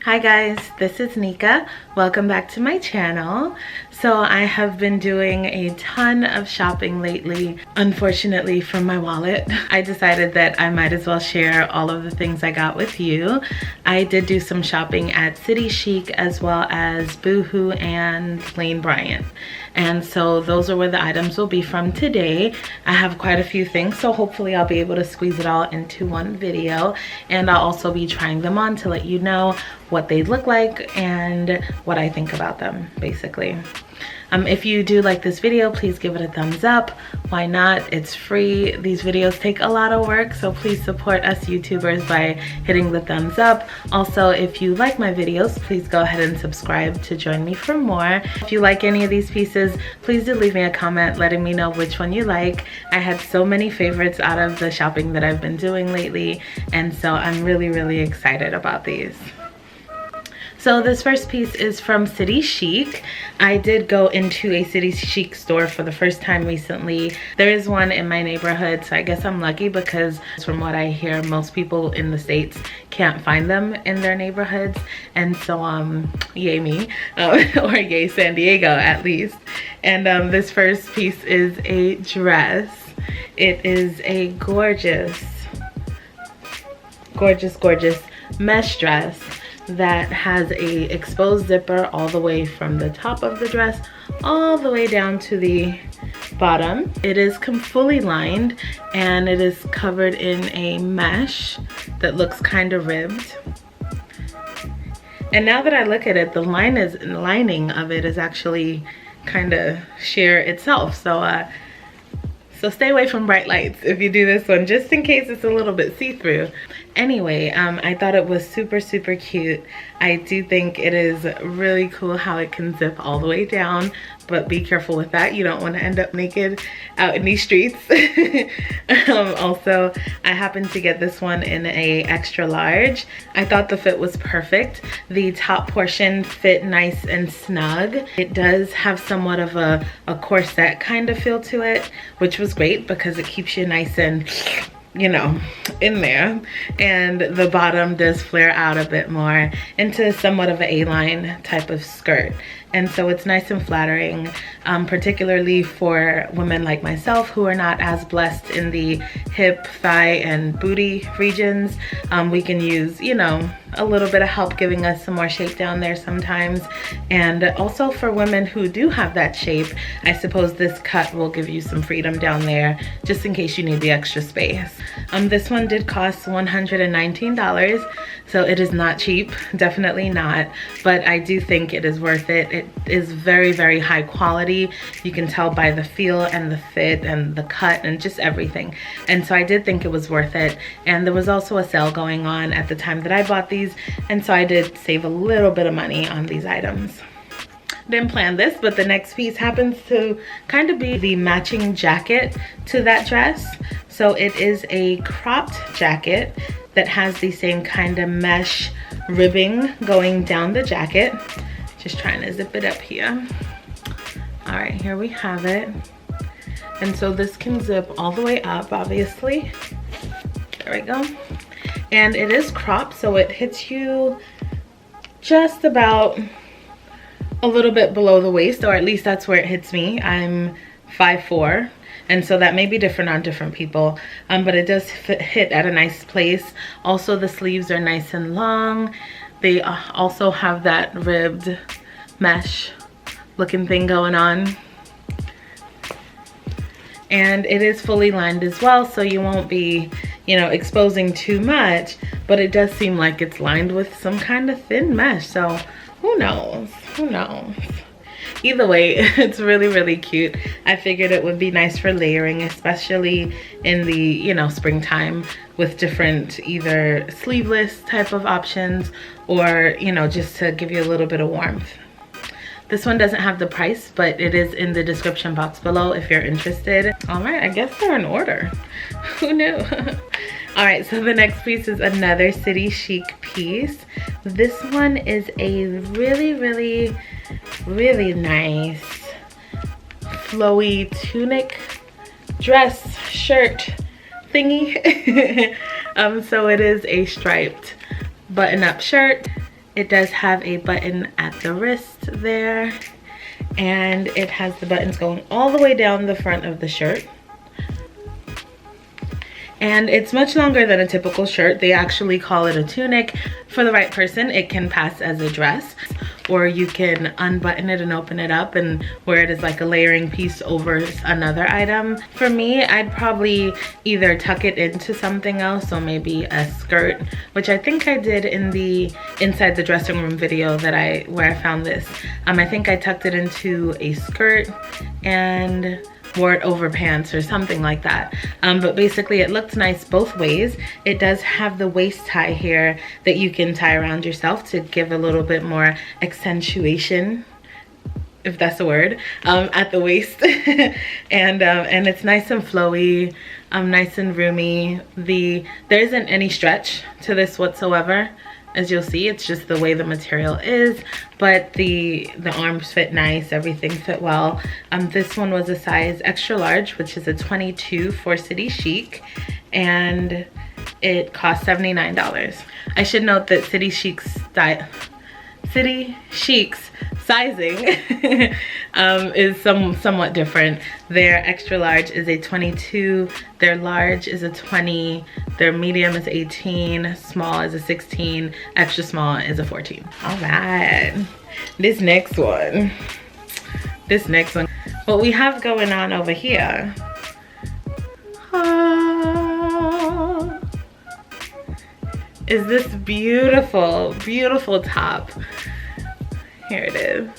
Hi guys, this is Nika. Welcome back to my channel. So I have been doing a ton of shopping lately, unfortunately from my wallet. I decided that I might as well share all of the things I got with you. I did do some shopping at City Chic as well as Boohoo and Bryant. And so those are where the items will be from today. I have quite a few things, so hopefully I'll be able to squeeze it all into one video. And I'll also be trying them on to let you know what they look like and what I think about them, basically. If you do like this video, please give it a thumbs up. Why not? It's free. These videos take a lot of work, so please support us YouTubers by hitting the thumbs up. Also, if you like my videos, please go ahead and subscribe to join me for more. If you like any of these pieces, please do leave me a comment letting me know which one you like. I had so many favorites out of the shopping that I've been doing lately, and so I'm really excited about these. So this first piece is from City Chic. I did go into a City Chic store for the first time recently. There is one in my neighborhood, so I guess I'm lucky because from what I hear, most people in the States can't find them in their neighborhoods. And so, yay me, or yay San Diego at least. And this first piece is a dress. It is a gorgeous mesh dress that has a exposed zipper all the way from the top of the dress all the way down to the bottom. It is fully lined and it is covered in a mesh that looks kind of ribbed. And now that I look at it, the lining of it is actually kind of sheer itself. So stay away from bright lights if you do this one, just in case it's a little bit see-through. Anyway, I thought it was super cute. I do think it is really cool how it can zip all the way down, but be careful with that. You don't want to end up naked out in these streets. Also, I happened to get this one in a extra large. I thought the fit was perfect. The top portion fit nice and snug. It does have somewhat of a corset kind of feel to it, which was great because it keeps you nice and, you know, in there. And the bottom does flare out a bit more into somewhat of an A-line type of skirt. And so it's nice and flattering, particularly for women like myself who are not as blessed in the hip, thigh, and booty regions. We can use, you know, a little bit of help giving us some more shape down there sometimes. And also for women who do have that shape, I suppose this cut will give you some freedom down there just in case you need the extra space. This one did cost $119, so it is not cheap, definitely not, but I do think it is worth it. It is very high quality. You can tell by the feel and the fit and the cut and just everything. And so I did think it was worth it. And there was also a sale going on at the time that I bought these, and so I did save a little bit of money on these items. Didn't plan this, but the next piece happens to kind of be the matching jacket to that dress. So it is a cropped jacket that has the same kind of mesh ribbing going down the jacket. Just trying to zip it up here. All right, here we have it. And so this can zip all the way up, obviously. There we go. And it is cropped, so it hits you just about a little bit below the waist, or at least that's where it hits me. I'm 5'4", and so that may be different on different people, but it does hit at a nice place. Also, the sleeves are nice and long. They also have that ribbed mesh looking thing going on. And it is fully lined as well, so you won't be, you know, exposing too much, but it does seem like it's lined with some kind of thin mesh, so who knows? Who knows? Either way, it's really cute. I figured it would be nice for layering, especially in the, you know, springtime, with different either sleeveless type of options or, you know, just to give you a little bit of warmth. This one doesn't have the price, but it is in the description box below if you're interested. All right, I guess they're in order. Who knew? All right, so the next piece is another City Chic piece. This one is a really nice flowy tunic dress shirt thingy. So it is a striped button-up shirt. It does have a button at the wrist there, and it has the buttons going all the way down the front of the shirt. And it's much longer than a typical shirt. They actually call it a tunic. For the right person, it can pass as a dress, or you can unbutton it and open it up and wear it as like a layering piece over another item. For me, I'd probably either tuck it into something else, so maybe a skirt, which I think I did in the inside the dressing room video that where I found this. I think I tucked it into a skirt and wore it over pants or something like that. But basically it looks nice both ways. It does have the waist tie here that you can tie around yourself to give a little bit more accentuation, if that's a word, at the waist. and it's nice and flowy, nice and roomy. There isn't any stretch to this whatsoever. As you'll see, it's just the way the material is, but the arms fit nice, everything fit well. This one was a size extra large, which is a 22 for City Chic, and it cost $79. I should note that City Chic's sizing is somewhat different. Their extra large is a 22, their large is a 20, their medium is 18, small is a 16, extra small is a 14. All right, this next one, what we have going on over here, is this beautiful, beautiful top. Here it is.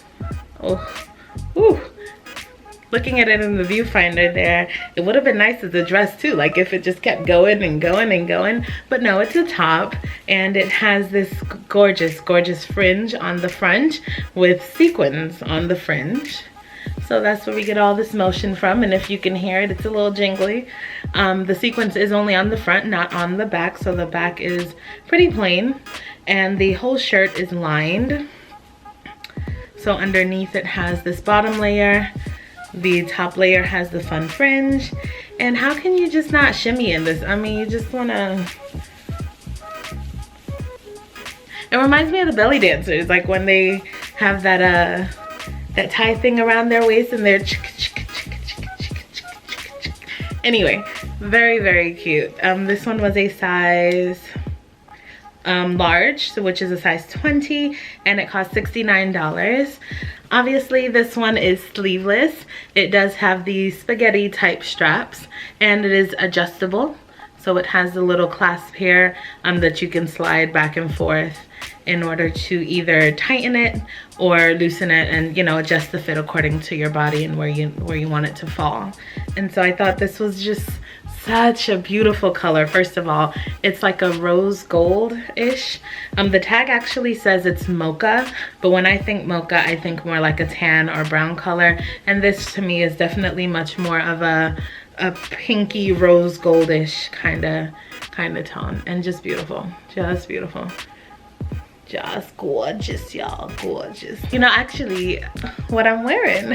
Oh, ooh. Looking at it in the viewfinder there, it would have been nice as a dress too, like if it just kept going and going and going. But no, it's a top, and it has this gorgeous, gorgeous fringe on the front with sequins on the fringe. So that's where we get all this motion from, and if you can hear it, it's a little jingly. The sequins is only on the front, not on the back, so the back is pretty plain, and the whole shirt is lined. So underneath it has this bottom layer, the top layer has the fun fringe, and how can you just not shimmy in this? I mean, you just wanna, it reminds me of the belly dancers, like when they have that that tie thing around their waist and they're anyway, very, very cute. This one was a size large, so which is a size 20, and it cost $69. Obviously this one is sleeveless. It does have the spaghetti type straps, and it is adjustable, so it has a little clasp here that you can slide back and forth in order to either tighten it or loosen it, and, you know, adjust the fit according to your body and where you want it to fall. And so I thought this was just such a beautiful color. First of all, it's like a rose gold-ish. The tag actually says it's mocha, but when I think mocha, I think more like a tan or brown color, and this to me is definitely much more of a pinky rose goldish kind of tone, and just beautiful, just beautiful. Just gorgeous, y'all, gorgeous. You know, actually, what I'm wearing,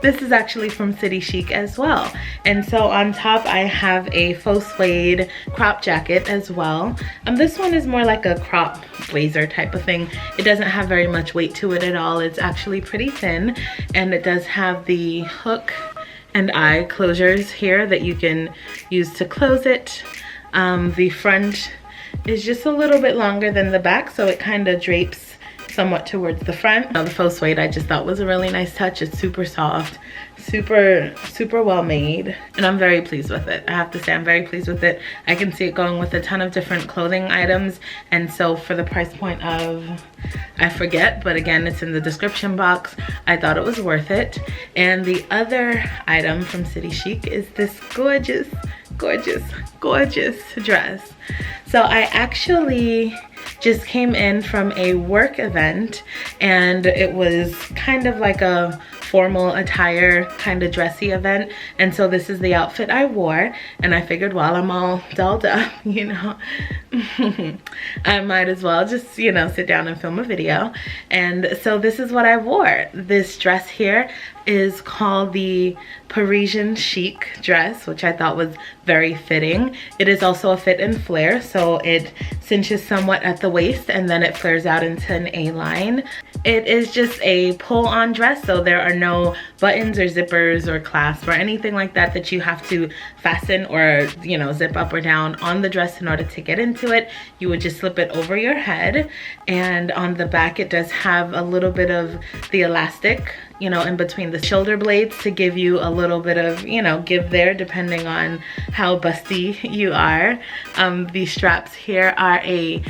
this is actually from City Chic as well. And so on top, I have a faux suede crop jacket as well. This one is more like a crop blazer type of thing. It doesn't have very much weight to it at all. It's actually pretty thin, and it does have the hook and eye closures here that you can use to close it. The front is just a little bit longer than the back, so it kind of drapes somewhat towards the front. Now the faux suede I just thought was a really nice touch. It's super soft, super well made, and I'm very pleased with it. I have to say I'm very pleased with it. I can see it going with a ton of different clothing items, and so for the price point of, I forget, but again, it's in the description box, I thought it was worth it. And the other item from City Chic is this gorgeous, gorgeous, gorgeous dress. So I actually just came in from a work event, and it was kind of like a formal attire, kind of dressy event, and so this is the outfit I wore, and I figured while I'm all dolled up, you know, I might as well just, you know, sit down and film a video. And so this is what I wore. This dress here is called the Parisian Chic dress, which I thought was very fitting. It is also a fit and flare, so it cinches somewhat at the waist and then it flares out into an A-line. It is just a pull-on dress, so there are no buttons or zippers or clasps or anything like that that you have to fasten or, you know, zip up or down on the dress in order to get into it. You would just slip it over your head, and on the back it does have a little bit of the elastic, you know, in between the shoulder blades to give you a little bit of, you know, give there depending on how busty you are. These straps here are a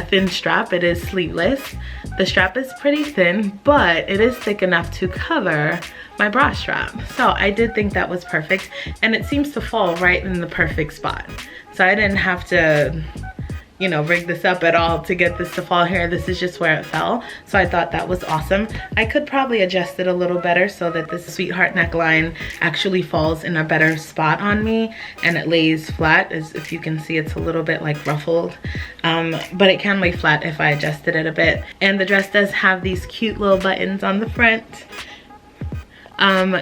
thin strap. It is sleeveless. The strap is pretty thin, but it is thick enough to cover my bra strap. So I did think that was perfect, and it seems to fall right in the perfect spot. So I didn't have to, you know, rig this up at all to get this to fall here. This is just where it fell. So I thought that was awesome. I could probably adjust it a little better so that this sweetheart neckline actually falls in a better spot on me and it lays flat. As if you can see, it's a little bit like ruffled, but it can lay flat if I adjusted it a bit. And the dress does have these cute little buttons on the front.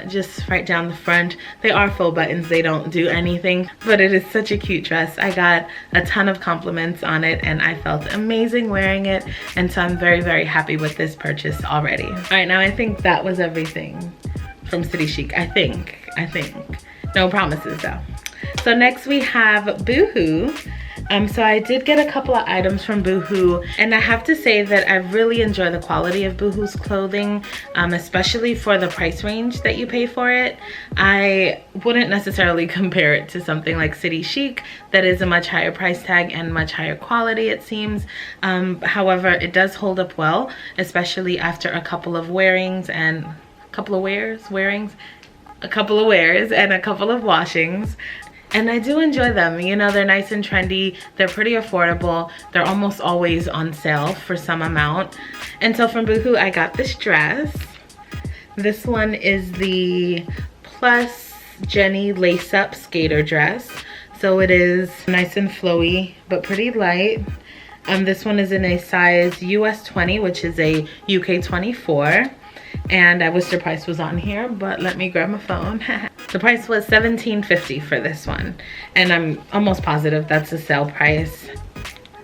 Just right down the front. They are faux buttons, they don't do anything, but it is such a cute dress. I got a ton of compliments on it and I felt amazing wearing it, and so I'm very, very happy with this purchase already. All right, now I think that was everything from City Chic. I think. No promises though. So next we have Boohoo. So I did get a couple of items from Boohoo, and I have to say that I really enjoy the quality of Boohoo's clothing, especially for the price range that you pay for it. I wouldn't necessarily compare it to something like City Chic that is a much higher price tag and much higher quality, it seems. However, it does hold up well, especially after a couple of wearings and a couple of wears and a couple of washings. And I do enjoy them. You know, they're nice and trendy. They're pretty affordable. They're almost always on sale for some amount. And so from Boohoo, I got this dress. This one is the Plus Jenny lace-up skater dress. So it is nice and flowy, but pretty light. This one is in a size US 20, which is a UK 24. And I wish the price was on here, but let me grab my phone. The price was $17.50 for this one, and I'm almost positive that's a sale price.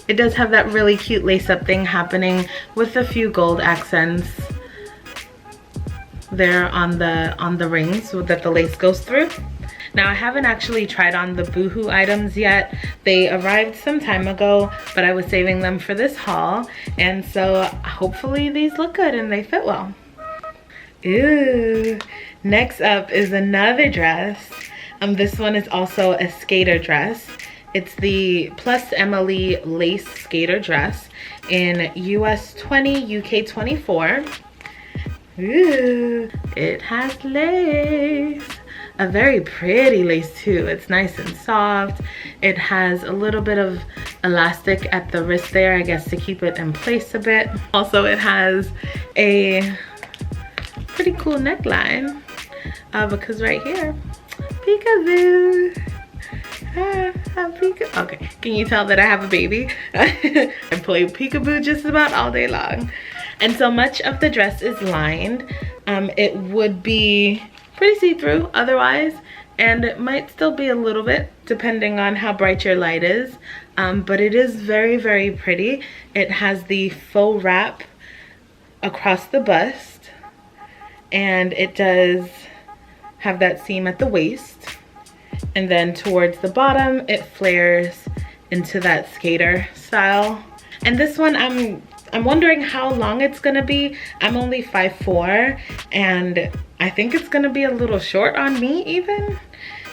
It does have that really cute lace-up thing happening with a few gold accents there on the rings that the lace goes through. Now I haven't actually tried on the Boohoo items yet. They arrived some time ago, but I was saving them for this haul, and so hopefully these look good and they fit well. Ooh, next up is another dress. This one is also a skater dress. It's the Plus Emily lace skater dress in US 20, UK 24. Ooh, it has lace. A very pretty lace too. It's nice and soft. It has a little bit of elastic at the wrist there, I guess, to keep it in place a bit. Also, it has a pretty cool neckline because right here, peekaboo. Okay, can you tell that I have a baby? I play peekaboo just about all day long. And so much of the dress is lined. It would be pretty see-through otherwise, and it might still be a little bit depending on how bright your light is, but it is very, very pretty. It has the faux wrap across the bust, and it does have that seam at the waist, and then towards the bottom it flares into that skater style. And this one, I'm wondering how long it's gonna be. I'm only 5'4", and I think it's gonna be a little short on me even,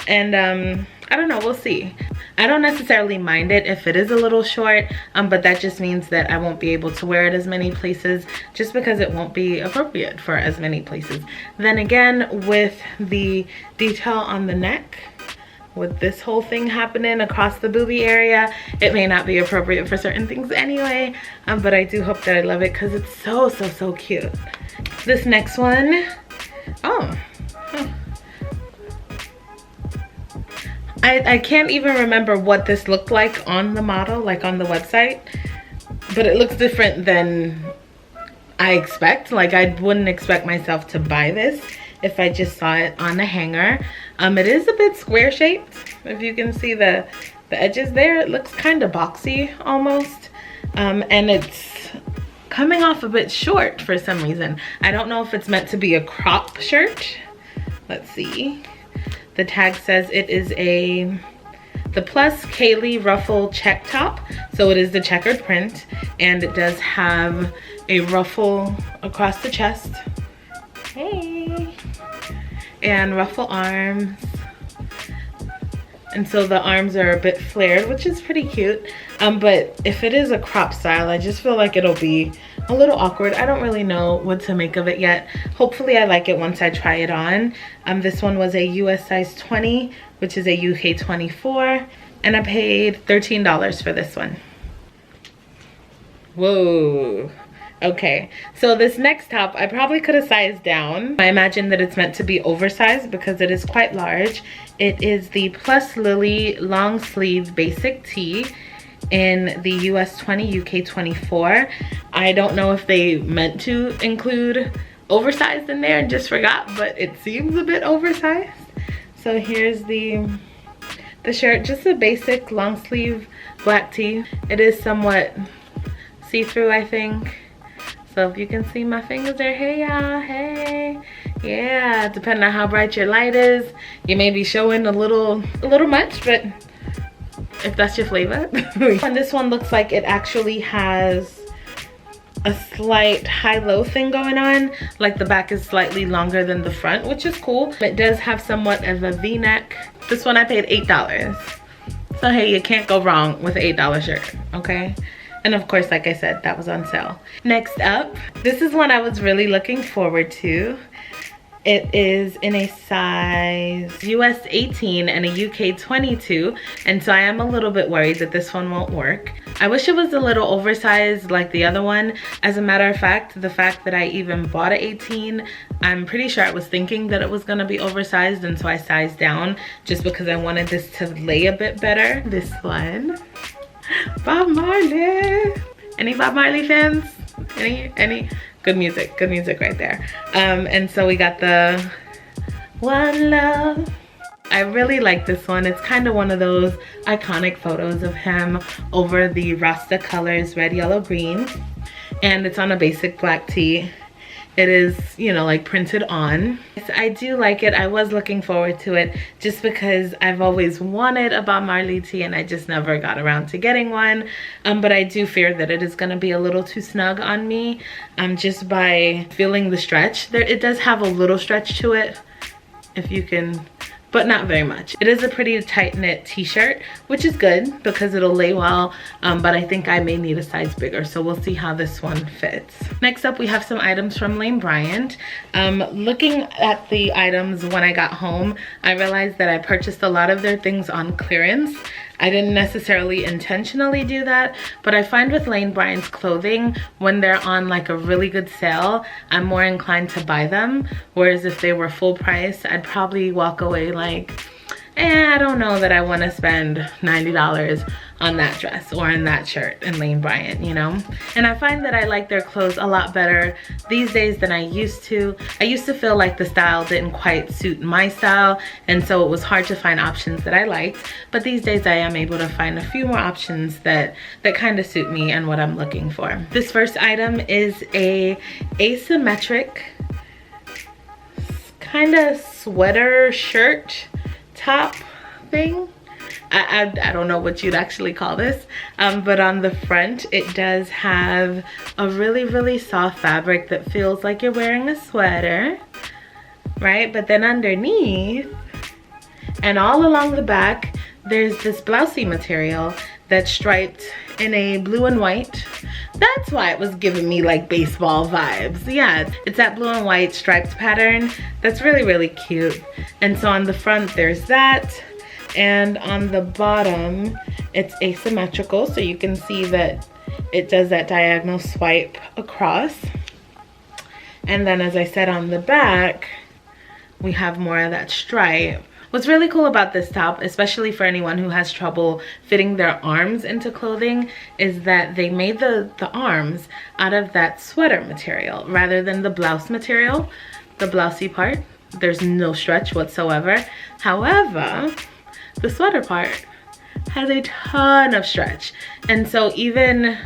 and I don't know, we'll see. I don't necessarily mind it if it is a little short, but that just means that I won't be able to wear it as many places just because it won't be appropriate for as many places. Then again, with the detail on the neck, with this whole thing happening across the boobie area, it may not be appropriate for certain things anyway, but I do hope that I love it because it's so, so, so cute. This next one, I can't even remember what this looked like on the model, like on the website, but it looks different than I expect. Like, I wouldn't expect myself to buy this if I just saw it on a hanger. It is a bit square shaped. If you can see the edges there, it looks kind of boxy almost. And it's coming off a bit short for some reason. I don't know if it's meant to be a crop shirt. Let's see. The tag says it is the plus Kaylee ruffle check top. So it is the checkered print, and it does have a ruffle across the chest. Hey. And ruffle arms. And so the arms are a bit flared, which is pretty cute. But if it is a crop style, I just feel like it'll be a little awkward. I don't really know what to make of it yet. Hopefully I like it once I try it on. This one was a US size 20, which is a UK 24. And I paid $13 for this one. Whoa. Okay, so this next top, I probably could have sized down. I imagine that it's meant to be oversized because it is quite large. It is the Plus Lily long sleeve basic tee in the US 20, UK 24. I don't know if they meant to include oversized in there and just forgot, but it seems a bit oversized. So here's the shirt, just a basic long sleeve black tee. It is somewhat see-through, I think. So if you can see my fingers there, hey y'all, hey. Yeah, depending on how bright your light is, you may be showing a little much, but if that's your flavor. And this one looks like it actually has a slight high-low thing going on. Like the back is slightly longer than the front, which is cool. It does have somewhat of a V-neck. This one I paid $8. So hey, you can't go wrong with an $8 shirt, okay? And of course, like I said, that was on sale. Next up, this is one I was really looking forward to. It is in a size US 18 and a UK 22. And so I am a little bit worried that this one won't work. I wish it was a little oversized like the other one. As a matter of fact, the fact that I even bought an 18, I'm pretty sure I was thinking that it was gonna be oversized, and so I sized down just because I wanted this to lay a bit better. This one. Bob Marley. Any Bob Marley fans? Any? Good music right there. And so we got the One Love. I really like this one. It's kind of one of those iconic photos of him over the Rasta colors, red, yellow, green. And it's on a basic black tee. It is, you know, like printed on. I do like it. I was looking forward to it just because I've always wanted a Bob Marley tee and I just never got around to getting one. But I do fear that it is going to be a little too snug on me just by feeling the stretch. It does have a little stretch to it, if you can, but not very much. It is a pretty tight knit t-shirt, which is good because it'll lay well, but I think I may need a size bigger, so we'll see how this one fits. Next up, we have some items from Lane Bryant. Looking at the items when I got home, I realized that I purchased a lot of their things on clearance. I didn't necessarily intentionally do that, but I find with Lane Bryant's clothing, when they're on like a really good sale, I'm more inclined to buy them. Whereas if they were full price, I'd probably walk away like, I don't know that I want to spend $90 on that dress or on that shirt in Lane Bryant, you know? And I find that I like their clothes a lot better these days than I used to. I used to feel like the style didn't quite suit my style, and so it was hard to find options that I liked. But these days I am able to find a few more options that kind of suit me and what I'm looking for. This first item is a asymmetric kind of sweater shirt top thing. I don't know what you'd actually call this, but on the front it does have a really soft fabric that feels like you're wearing a sweater, right? But then underneath and all along the back, there's this blousey material that's striped in a blue and white. That's why it was giving me like baseball vibes. Yeah, it's that blue and white striped pattern that's really cute. And so on the front there's that, and on the bottom it's asymmetrical, so you can see that it does that diagonal swipe across. And then, as I said, on the back we have more of that stripe. What's really cool about this top, especially for anyone who has trouble fitting their arms into clothing, is that they made the arms out of that sweater material rather than the blouse material, the blousey part. there's no stretch whatsoever. However, the sweater part has a ton of stretch, and so even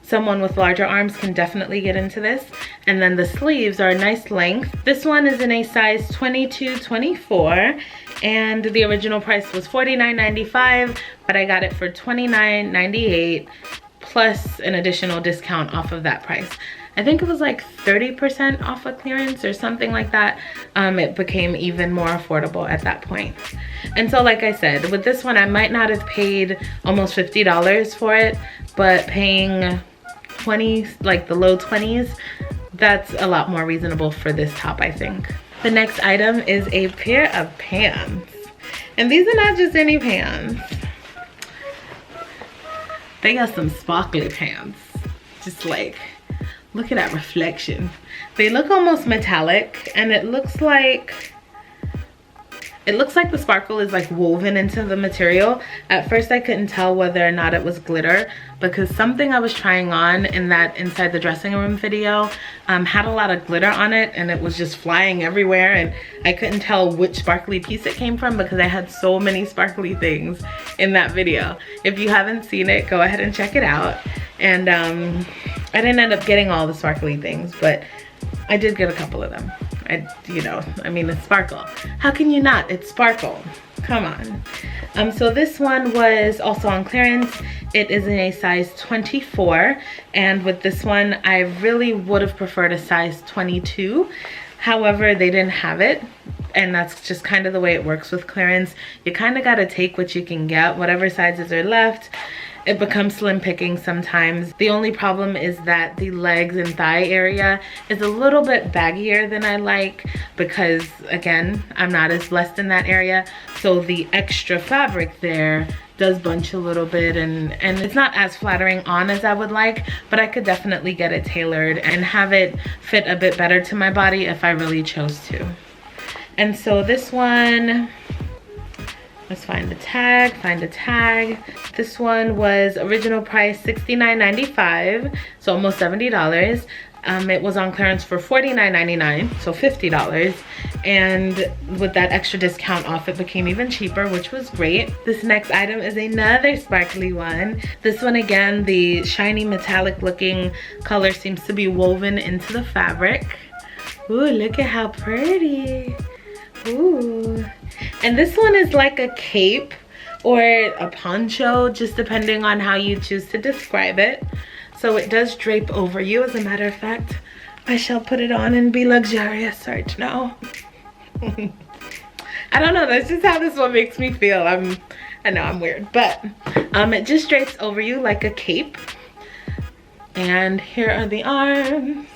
someone with larger arms can definitely get into this. And then the sleeves are a nice length. This one is in a size 22-24, and the original price was $49.95, but I got it for $29.98 plus an additional discount off of that price. I think it was like 30% off of clearance or something like that. It became even more affordable at that point. And so like I said, with this one, I might not have paid almost $50 for it, but paying 20, like the low 20s, that's a lot more reasonable for this top, I think. The next item is a pair of pants. And these are not just any pants. They got some sparkly pants. Just like, look at that reflection. They look almost metallic, and it looks like the sparkle is like woven into the material. At first I couldn't tell whether or not it was glitter, because something I was trying on in that inside the dressing room video had a lot of glitter on it, and it was just flying everywhere, and I couldn't tell which sparkly piece it came from because I had so many sparkly things in that video. If you haven't seen it, go ahead and check it out. And I didn't end up getting all the sparkly things, but I did get a couple of them. I mean, it's sparkle. How can you not? It's sparkle. Come on. So this one was also on clearance. It is in a size 24, and with this one, I really would have preferred a size 22. However, they didn't have it, and that's just kind of the way it works with clearance. You kind of got to take what you can get, whatever sizes are left. It becomes slim picking sometimes. The only problem is that the legs and thigh area is a little bit baggier than I like, because again, I'm not as blessed in that area. So the extra fabric there does bunch a little bit, and it's not as flattering on as I would like, but I could definitely get it tailored and have it fit a bit better to my body if I really chose to. And so this one, let's find the tag, This one was original price $69.95, so almost $70. It was on clearance for $49.99, so $50. And with that extra discount off, it became even cheaper, which was great. This next item is another sparkly one. This one, again, the shiny metallic looking color seems to be woven into the fabric. Ooh, look at how pretty. Ooh. And this one is like a cape or a poncho, just depending on how you choose to describe it. So it does drape over you. As a matter of fact, I shall put it on and be luxurious right now. I don't know, that's just how this one makes me feel. I know I'm weird, but it just drapes over you like a cape. And here are the arms.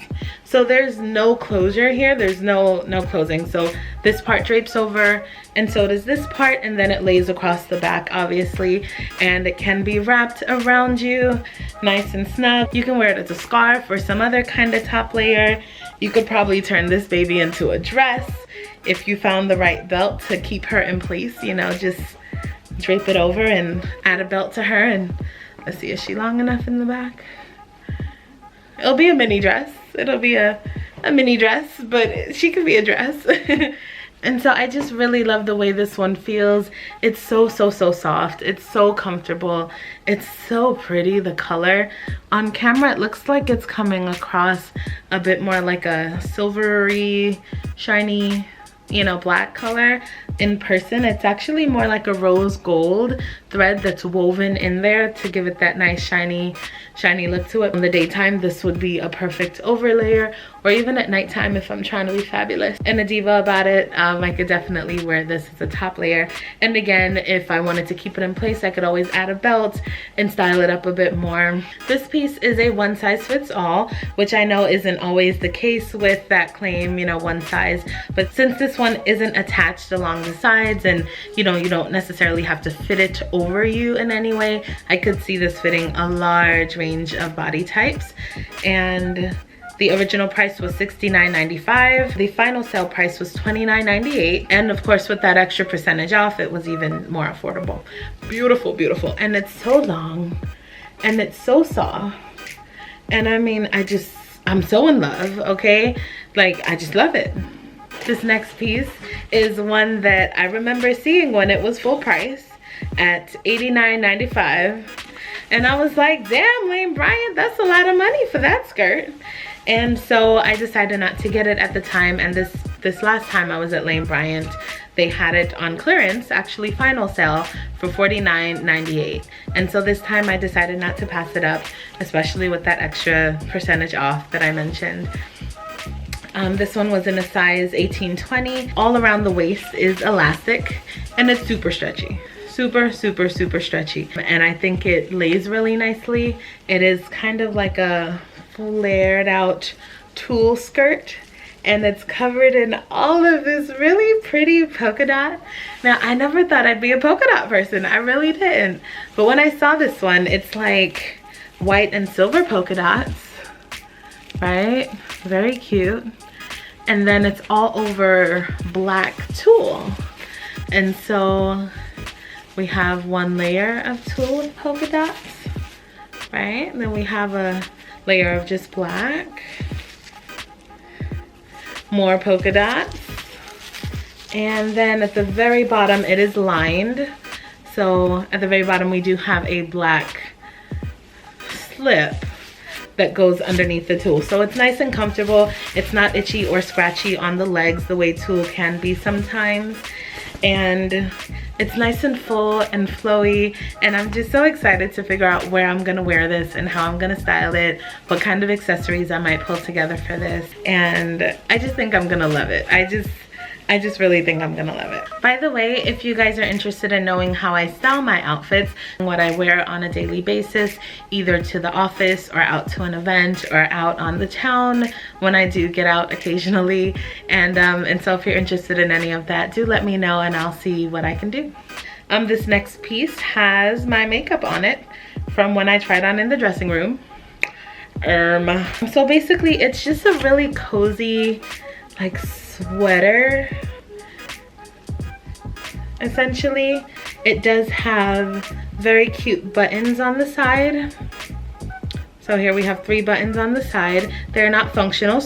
So there's no closure here, there's no closing. So this part drapes over, and so does this part, and then it lays across the back, obviously, and it can be wrapped around you nice and snug. You can wear it as a scarf or some other kind of top layer. You could probably turn this baby into a dress if you found the right belt to keep her in place. You know, just drape it over and add a belt to her. And let's see, is she long enough in the back? It'll be a mini dress. It'll be a mini dress, but she could be a dress. And so I just really love the way this one feels. It's so soft. It's so comfortable. It's so pretty, the color. On camera, it looks like it's coming across a bit more like a silvery, shiny, you know, black color. In person, it's actually more like a rose gold thread that's woven in there to give it that nice shiny look to it. In the daytime, this would be a perfect overlayer, or even at nighttime if I'm trying to be fabulous and a diva about it. I could definitely wear this as a top layer. And again, if I wanted to keep it in place, I could always add a belt and style it up a bit more. This piece is a one size fits all, which I know isn't always the case with that claim, you know, one size. But since this one isn't attached along the sides, and you know, you don't necessarily have to fit it over you in any way, I could see this fitting a large range of body types. And the original price was $69.95. The final sale price was $29.98. And of course, with that extra percentage off, it was even more affordable. Beautiful, beautiful. And it's so long and it's so soft. And I mean, I'm so in love, okay? Like, I just love it. This next piece is one that I remember seeing when it was full price at $89.95. And I was like, damn, Lane Bryant, that's a lot of money for that skirt. And so I decided not to get it at the time. And this last time I was at Lane Bryant, they had it on clearance, actually final sale, for $49.98. And so this time I decided not to pass it up, especially with that extra percentage off that I mentioned. This one was in a size 18-20. All around the waist is elastic and it's super stretchy. Super stretchy. And I think it lays really nicely. It is kind of like a flared out tulle skirt. And it's covered in all of this really pretty polka dot. Now, I never thought I'd be a polka dot person. I really didn't. But when I saw this one, it's like white and silver polka dots, right? Very cute. And then it's all over black tulle. And so we have one layer of tulle with polka dots, right? And then we have a layer of just black. More polka dots, and then at the very bottom it is lined. So at the very bottom we do have a black slip that goes underneath the tulle, so it's nice and comfortable. It's not itchy or scratchy on the legs the way tulle can be sometimes, and it's nice and full and flowy. And I'm just so excited to figure out where I'm gonna wear this and how I'm gonna style it, what kind of accessories I might pull together for this. And I just think I'm gonna love it. I just really think I'm gonna love it. By the way, if you guys are interested in knowing how I style my outfits and what I wear on a daily basis, either to the office or out to an event or out on the town when I do get out occasionally, and so if you're interested in any of that, do let me know and I'll see what I can do. This next piece has my makeup on it from when I tried on in the dressing room. So basically it's just a really cozy like sweater. Essentially, it does have very cute buttons on the side. So here we have 3 buttons on the side. They're not functional.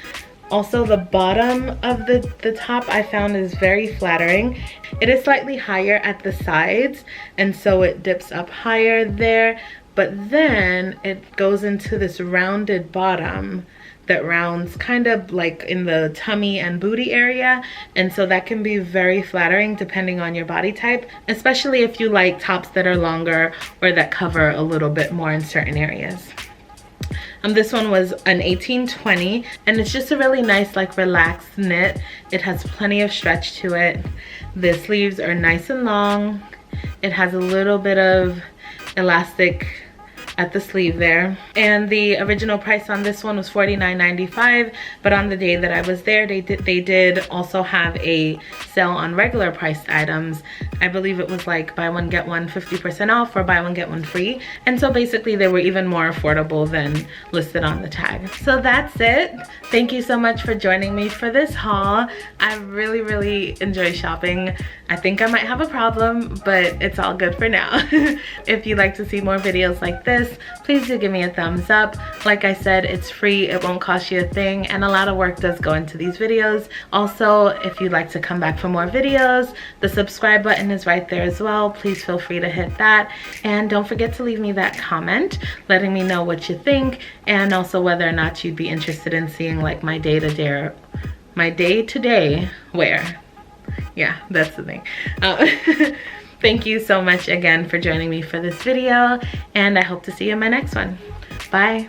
Also, the bottom of the top I found is very flattering. It is slightly higher at the sides, and so it dips up higher there, but then it goes into this rounded bottom that rounds kind of like in the tummy and booty area, and so that can be very flattering depending on your body type, especially if you like tops that are longer or that cover a little bit more in certain areas. This one was an 18-20, and it's just a really nice like relaxed knit. It has plenty of stretch to it. The sleeves are nice and long. It has a little bit of elastic at the sleeve there, and the original price on this one was $49.95, but on the day that I was there they did also have a sale on regular priced items. I believe it was like buy one get one 50% off or buy one get one free, and so basically they were even more affordable than listed on the tag. So that's it. Thank you so much for joining me for this haul. I really enjoy shopping. I think I might have a problem, but it's all good for now. If you'd like to see more videos like this, please do give me a thumbs up. Like I said, it's free, it won't cost you a thing, and a lot of work does go into these videos. Also, if you'd like to come back for more videos, the subscribe button is right there as well. Please feel free to hit that, and don't forget to leave me that comment letting me know what you think, and also whether or not you'd be interested in seeing like my day-to-day wear. Yeah, that's the thing. Thank you so much again for joining me for this video, and I hope to see you in my next one. Bye.